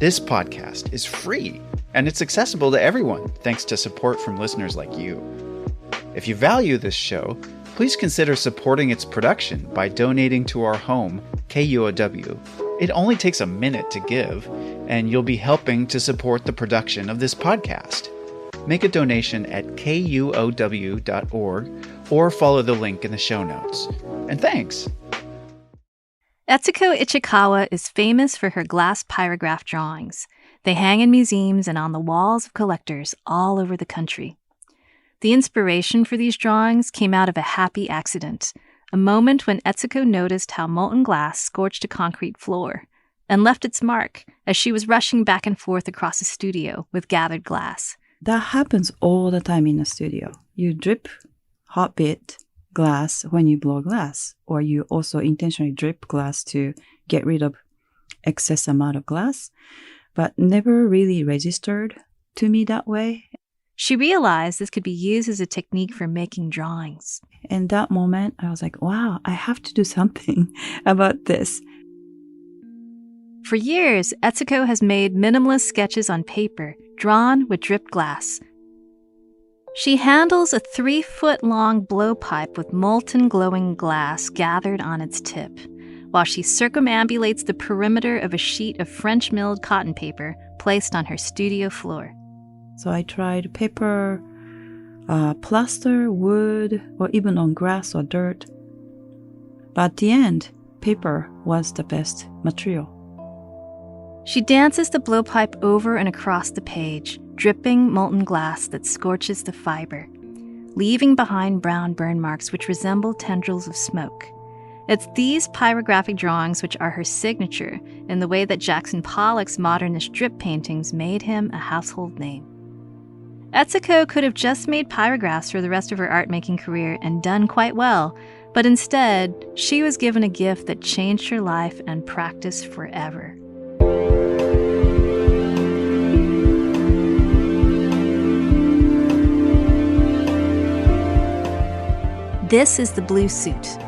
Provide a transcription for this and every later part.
This podcast is free, and it's accessible to everyone thanks to support from listeners like you. If you value this show, please consider supporting its production by donating to our home, KUOW. It only takes a minute to give, and you'll be helping to support the production of this podcast. Make a donation at kuow.org or follow the link in the show notes. And thanks! Etsuko Ichikawa is famous for her glass pyrograph drawings. They hang in museums and on the walls of collectors all over the country. The inspiration for these drawings came out of a happy accident, a moment when Etsuko noticed how molten glass scorched a concrete floor and left its mark as she was rushing back and forth across the studio with gathered glass. That happens all the time in a studio. You drip hot bit glass when you blow glass, or you also intentionally drip glass to get rid of excess amount of glass, but never really registered to me that way. She realized this could be used as a technique for making drawings. In that moment, I was like, wow, I have to do something about this. For years, Etsuko has made minimalist sketches on paper, drawn with dripped glass. She handles a 3-foot-long blowpipe with molten glowing glass gathered on its tip, while she circumambulates the perimeter of a sheet of French-milled cotton paper placed on her studio floor. So I tried paper, plaster, wood, or even on grass or dirt. But at the end, paper was the best material. She dances the blowpipe over and across the page, dripping molten glass that scorches the fiber, leaving behind brown burn marks which resemble tendrils of smoke. It's these pyrographic drawings which are her signature in the way that Jackson Pollock's modernist drip paintings made him a household name. Etsuko could have just made pyrographs for the rest of her art-making career and done quite well, but instead, she was given a gift that changed her life and practice forever. This is The Blue Suit,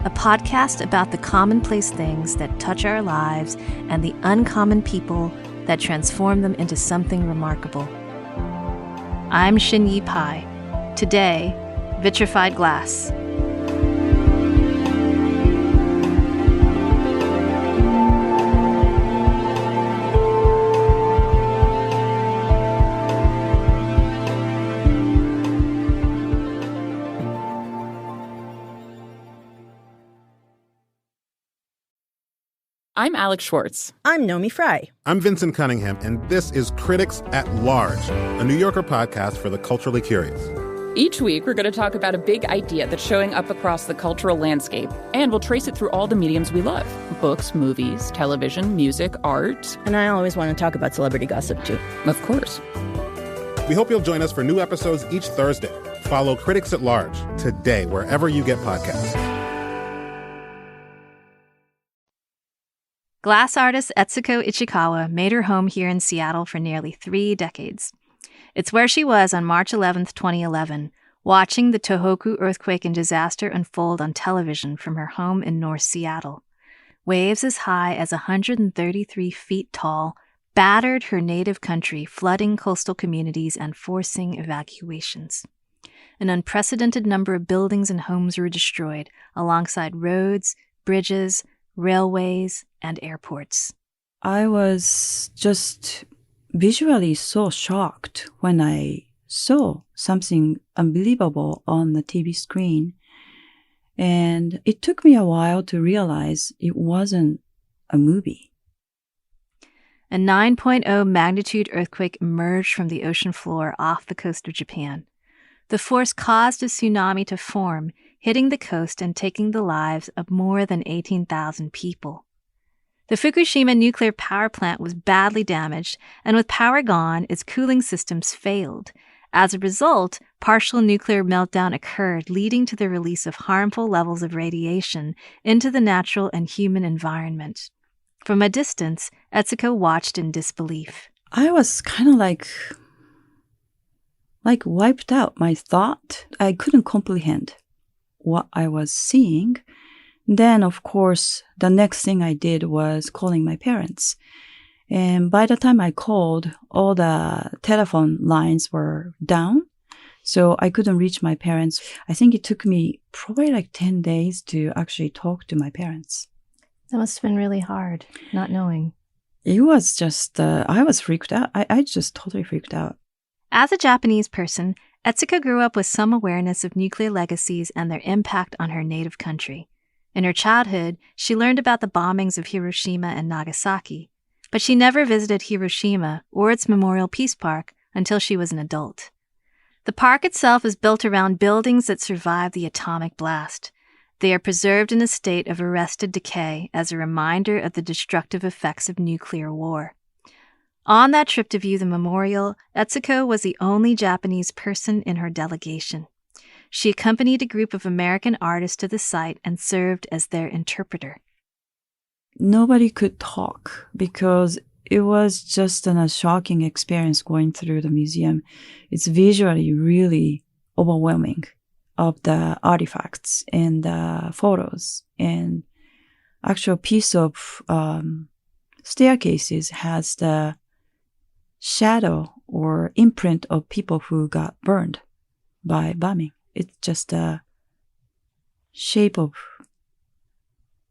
a podcast about the commonplace things that touch our lives and the uncommon people that transform them into something remarkable. I'm Shin-Yi Pai. Today, Vitrified Glass. I'm Alex Schwartz. I'm Nomi Fry. I'm Vincent Cunningham, and this is Critics at Large, a New Yorker podcast for the culturally curious. Each week, we're going to talk about a big idea that's showing up across the cultural landscape, and we'll trace it through all the mediums we love: books, movies, television, music, art. And I always want to talk about celebrity gossip, too. Of course. We hope you'll join us for new episodes each Thursday. Follow Critics at Large today, wherever you get podcasts. Glass artist Etsuko Ichikawa made her home here in Seattle for nearly 3 decades. It's where she was on March 11, 2011, watching the Tohoku earthquake and disaster unfold on television from her home in North Seattle. Waves as high as 133 feet tall battered her native country, flooding coastal communities and forcing evacuations. An unprecedented number of buildings and homes were destroyed, alongside roads, bridges, railways, and airports. I was just visually so shocked when I saw something unbelievable on the TV screen. And it took me a while to realize it wasn't a movie. A 9.0 magnitude earthquake emerged from the ocean floor off the coast of Japan. The force caused a tsunami to form, hitting the coast and taking the lives of more than 18,000 people. The Fukushima nuclear power plant was badly damaged, and with power gone, its cooling systems failed. As a result, partial nuclear meltdown occurred, leading to the release of harmful levels of radiation into the natural and human environment. From a distance, Etsuko watched in disbelief. I was kind of like wiped out. My thought, I couldn't comprehend what I was seeing. Then, of course, the next thing I did was calling my parents. And by the time I called, all the telephone lines were down. So I couldn't reach my parents. I think it took me probably like 10 days to actually talk to my parents. That must have been really hard, not knowing. It was just, I was freaked out. I just totally freaked out. As a Japanese person, Etsuko grew up with some awareness of nuclear legacies and their impact on her native country. In her childhood, she learned about the bombings of Hiroshima and Nagasaki, but she never visited Hiroshima or its Memorial Peace Park until she was an adult. The park itself is built around buildings that survived the atomic blast. They are preserved in a state of arrested decay as a reminder of the destructive effects of nuclear war. On that trip to view the memorial, Etsuko was the only Japanese person in her delegation. She accompanied a group of American artists to the site and served as their interpreter. Nobody could talk because it was just a shocking experience going through the museum. It's visually really overwhelming of the artifacts and the photos. And actual piece of staircases has the shadow or imprint of people who got burned by bombing. It's just a shape of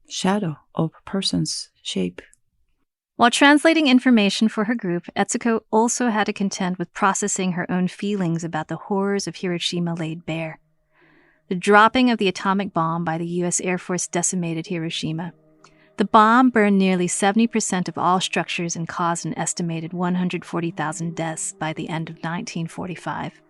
shadow of person's shape. While translating information for her group, Etsuko also had to contend with processing her own feelings about the horrors of Hiroshima laid bare. The dropping of the atomic bomb by the U.S. Air Force decimated Hiroshima. The bomb burned nearly 70% of all structures and caused an estimated 140,000 deaths by the end of 1945.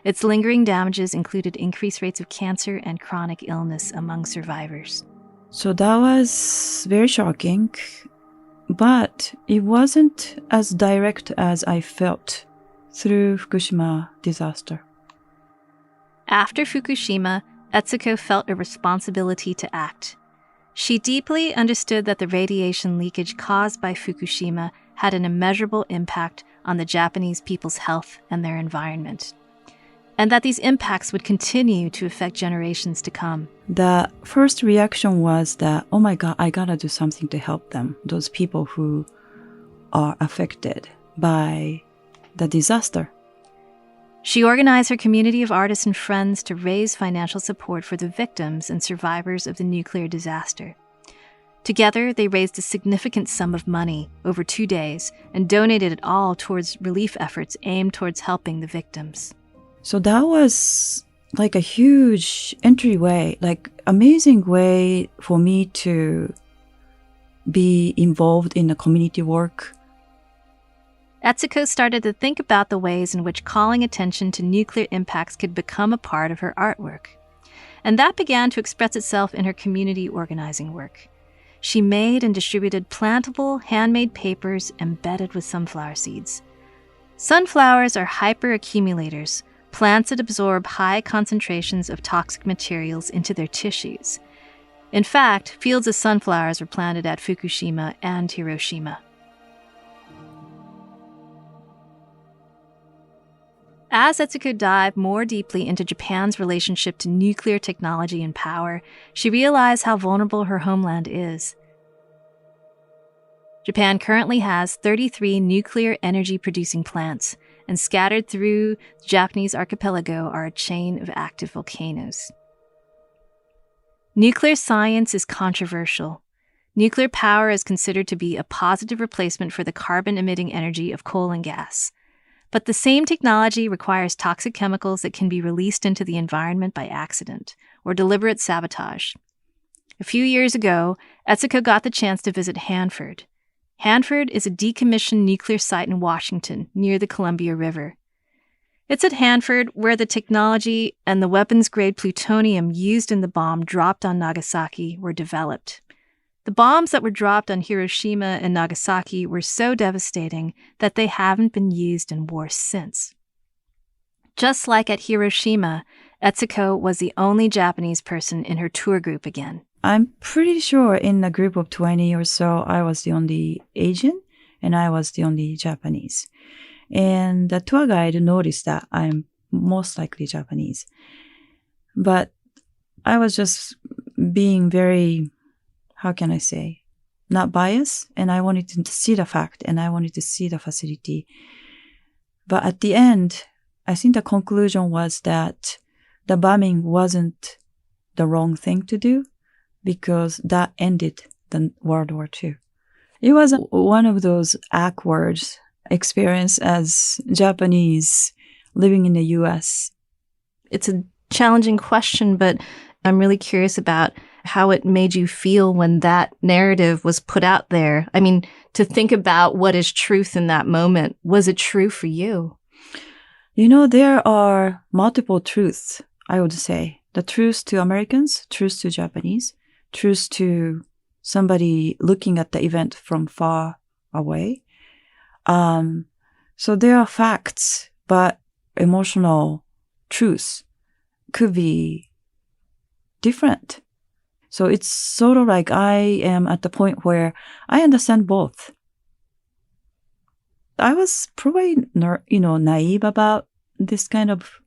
Its lingering damages included increased rates of cancer and chronic illness among survivors. So that was very shocking. But it wasn't as direct as I felt through Fukushima disaster. After Fukushima, Etsuko felt a responsibility to act. She deeply understood that the radiation leakage caused by Fukushima had an immeasurable impact on the Japanese people's health and their environment, and that these impacts would continue to affect generations to come. The first reaction was that, oh my God, I gotta do something to help them, those people who are affected by the disaster. She organized her community of artists and friends to raise financial support for the victims and survivors of the nuclear disaster. Together, they raised a significant sum of money over 2 days and donated it all towards relief efforts aimed towards helping the victims. So that was like a huge entryway, like amazing way for me to be involved in the community work. Etsuko started to think about the ways in which calling attention to nuclear impacts could become a part of her artwork. And that began to express itself in her community organizing work. She made and distributed plantable, handmade papers embedded with sunflower seeds. Sunflowers are hyperaccumulators, plants that absorb high concentrations of toxic materials into their tissues. In fact, fields of sunflowers were planted at Fukushima and Hiroshima. As Etsuko dived more deeply into Japan's relationship to nuclear technology and power, she realized how vulnerable her homeland is. Japan currently has 33 nuclear energy-producing plants, and scattered through the Japanese archipelago are a chain of active volcanoes. Nuclear science is controversial. Nuclear power is considered to be a positive replacement for the carbon-emitting energy of coal and gas. But the same technology requires toxic chemicals that can be released into the environment by accident or deliberate sabotage. A few years ago, Etsuko got the chance to visit Hanford. Hanford is a decommissioned nuclear site in Washington near the Columbia River. It's at Hanford where the technology and the weapons-grade plutonium used in the bomb dropped on Nagasaki were developed. The bombs that were dropped on Hiroshima and Nagasaki were so devastating that they haven't been used in war since. Just like at Hiroshima, Etsuko was the only Japanese person in her tour group again. I'm pretty sure in a group of 20 or so, I was the only Asian and I was the only Japanese. And the tour guide noticed that I'm most likely Japanese. But I was just being very, how can I say, not biased, and I wanted to see the fact, and I wanted to see the facility. But at the end, I think the conclusion was that the bombing wasn't the wrong thing to do because that ended the World War II. It was one of those awkward experience as Japanese living in the U.S. It's a challenging question, but I'm really curious about how it made you feel when that narrative was put out there. I mean, to think about what is truth in that moment, was it true for you? You know, there are multiple truths, I would say. The truth to Americans, truth to Japanese, truth to somebody looking at the event from far away. So there are facts, but emotional truths could be different. So it's sort of like I am at the point where I understand both. I was probably, naive about this kind of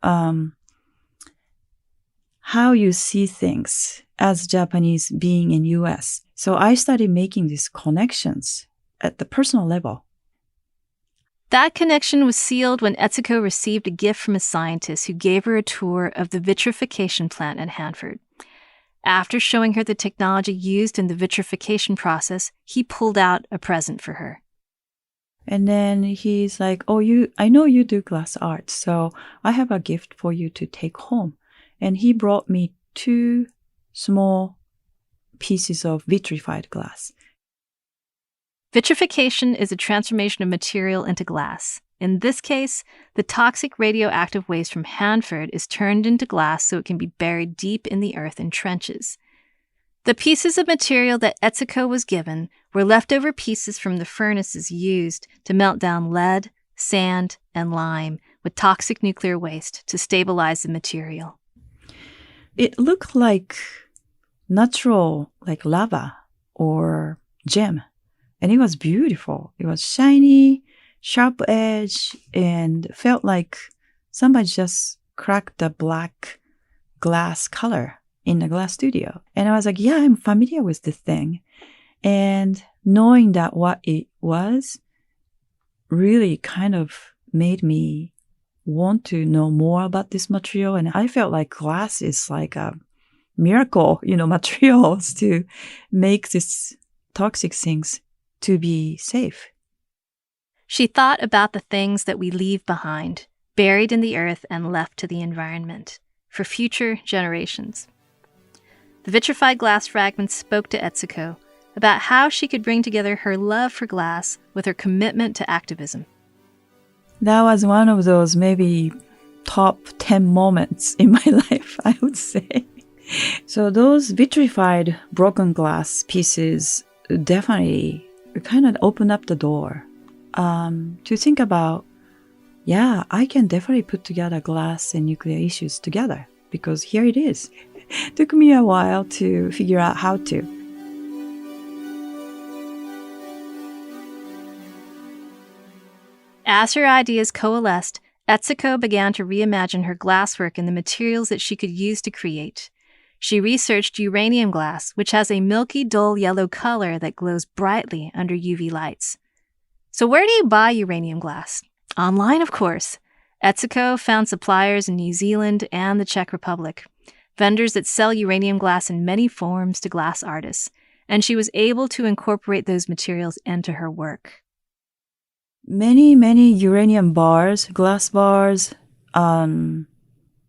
how you see things as Japanese being in US. So I started making these connections at the personal level. That connection was sealed when Etsuko received a gift from a scientist who gave her a tour of the vitrification plant at Hanford. After showing her the technology used in the vitrification process, he pulled out a present for her. And then he's like, I know you do glass art, so I have a gift for you to take home. And he brought me 2 small pieces of vitrified glass. Vitrification is a transformation of material into glass. In this case, the toxic radioactive waste from Hanford is turned into glass so it can be buried deep in the earth in trenches. The pieces of material that Etsuko was given were leftover pieces from the furnaces used to melt down lead, sand, and lime with toxic nuclear waste to stabilize the material. It looked like natural, like lava or gem. And it was beautiful. It was shiny, sharp edge, and felt like somebody just cracked the black glass color in the glass studio. And I was like, yeah, I'm familiar with this thing. And knowing that what it was really kind of made me want to know more about this material. And I felt like glass is like a miracle, materials to make these toxic things to be safe. She thought about the things that we leave behind, buried in the earth and left to the environment, for future generations. The vitrified glass fragments spoke to Etsuko about how she could bring together her love for glass with her commitment to activism. That was one of those maybe top 10 moments in my life, I would say. So those vitrified broken glass pieces definitely kind of opened up the door to think about, yeah, I can definitely put together glass and nuclear issues together because here it is. It took me a while to figure out how to. As her ideas coalesced, Etsuko began to reimagine her glasswork and the materials that she could use to create. She researched uranium glass, which has a milky, dull yellow color that glows brightly under UV lights. So where do you buy uranium glass? Online, of course. Etsuko found suppliers in New Zealand and the Czech Republic, vendors that sell uranium glass in many forms to glass artists, and she was able to incorporate those materials into her work. Many, many uranium bars, glass bars,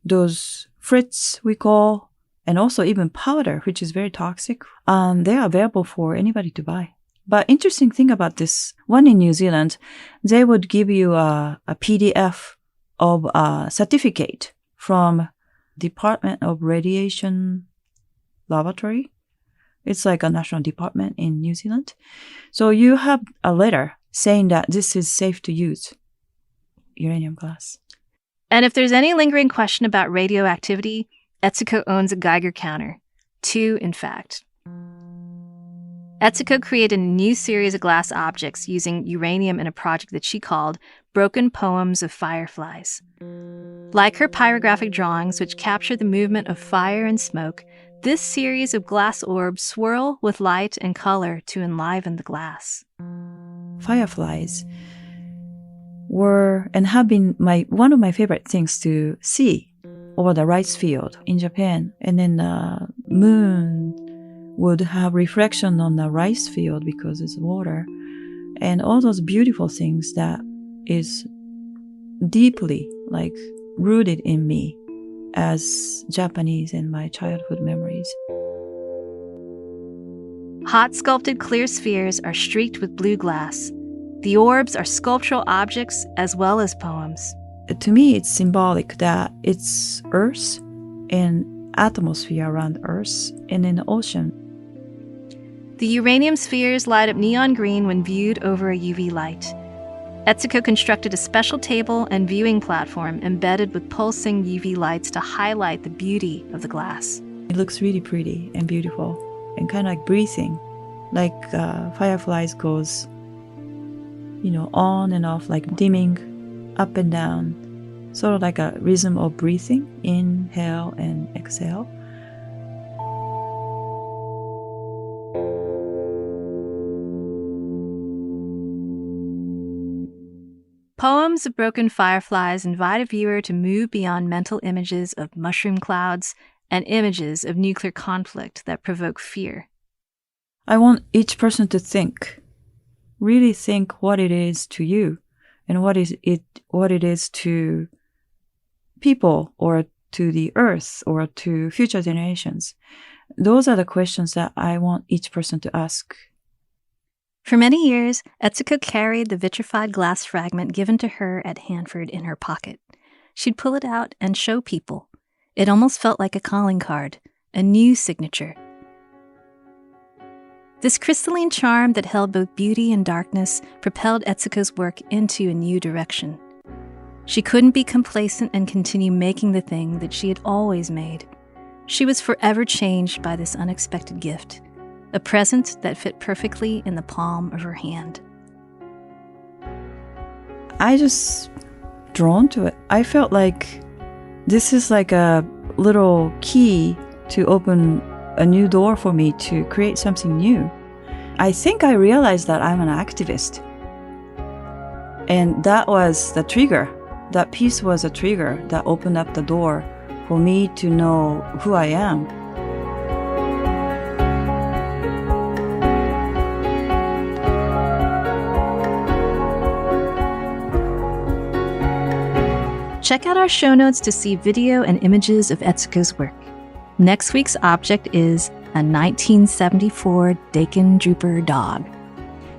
those frits we call, and also even powder, which is very toxic, they are available for anybody to buy. But interesting thing about this one in New Zealand, they would give you a PDF of a certificate from Department of Radiation Laboratory. It's like a national department in New Zealand. So you have a letter saying that this is safe to use uranium glass. And if there's any lingering question about radioactivity, Etsuko owns a Geiger counter. 2, in fact. Etsuko created a new series of glass objects using uranium in a project that she called Broken Poems of Fireflies. Like her pyrographic drawings, which capture the movement of fire and smoke, This series of glass orbs swirl with light and color to enliven the glass. Fireflies were and have been one of my favorite things to see over the rice field in Japan. And then the moon would have reflection on the rice field because it's water. And all those beautiful things that is deeply rooted in me as Japanese in my childhood memories. Hot sculpted clear spheres are streaked with blue glass. The orbs are sculptural objects as well as poems. To me, it's symbolic that it's Earth and atmosphere around Earth and in the ocean. The uranium spheres light up neon green when viewed over a UV light. Etsuko constructed a special table and viewing platform embedded with pulsing UV lights to highlight the beauty of the glass. It looks really pretty and beautiful and kind of like breathing, like fireflies goes, on and off, like dimming up and down, sort of like a rhythm of breathing, inhale and exhale. Poems of Broken Fireflies invite a viewer to move beyond mental images of mushroom clouds and images of nuclear conflict that provoke fear. I want each person to really think what it is to you and what it is to people or to the earth or to future generations. Those are the questions that I want each person to ask. For many years, Etsuko carried the vitrified glass fragment given to her at Hanford in her pocket. She'd pull it out and show people. It almost felt like a calling card, a new signature. This crystalline charm that held both beauty and darkness propelled Etsuko's work into a new direction. She couldn't be complacent and continue making the thing that she had always made. She was forever changed by this unexpected gift, a present that fit perfectly in the palm of her hand. I just drawn to it. I felt like this is like a little key to open a new door for me to create something new. I think I realized that I'm an activist. And that was the trigger. That piece was a trigger that opened up the door for me to know who I am. Check out our show notes to see video and images of Etsuko's work. Next week's object is a 1974 Dakin Drooper dog.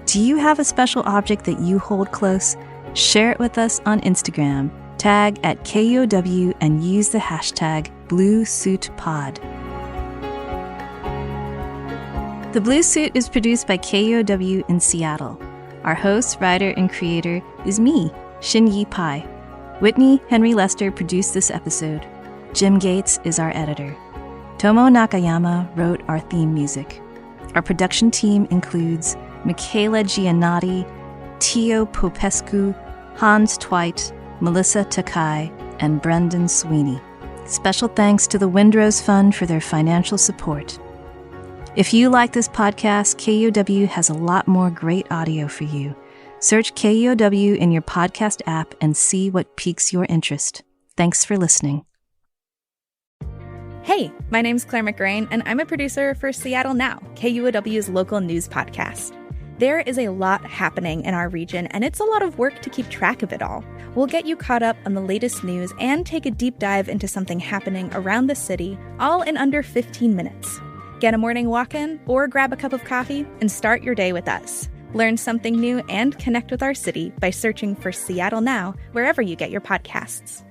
Do you have a special object that you hold close? Share it with us on Instagram, tag at KUOW and use the hashtag BlueSuitPod. The Blue Suit is produced by KUOW in Seattle. Our host, writer, and creator is me, Shin-Yi Pai. Whitney Henry Lester produced this episode. Jim Gates is our editor. Tomo Nakayama wrote our theme music. Our production team includes Michaela Giannotti, Tio Popescu, Hans Twite, Melissa Takai, and Brendan Sweeney. Special thanks to the Windrose Fund for their financial support. If you like this podcast, KUOW has a lot more great audio for you. Search KUOW in your podcast app and see what piques your interest. Thanks for listening. Hey, my name's Claire McGrain, and I'm a producer for Seattle Now, KUOW's local news podcast. There is a lot happening in our region, and it's a lot of work to keep track of it all. We'll get you caught up on the latest news and take a deep dive into something happening around the city, all in under 15 minutes. Get a morning walk-in or grab a cup of coffee and start your day with us. Learn something new and connect with our city by searching for Seattle Now wherever you get your podcasts.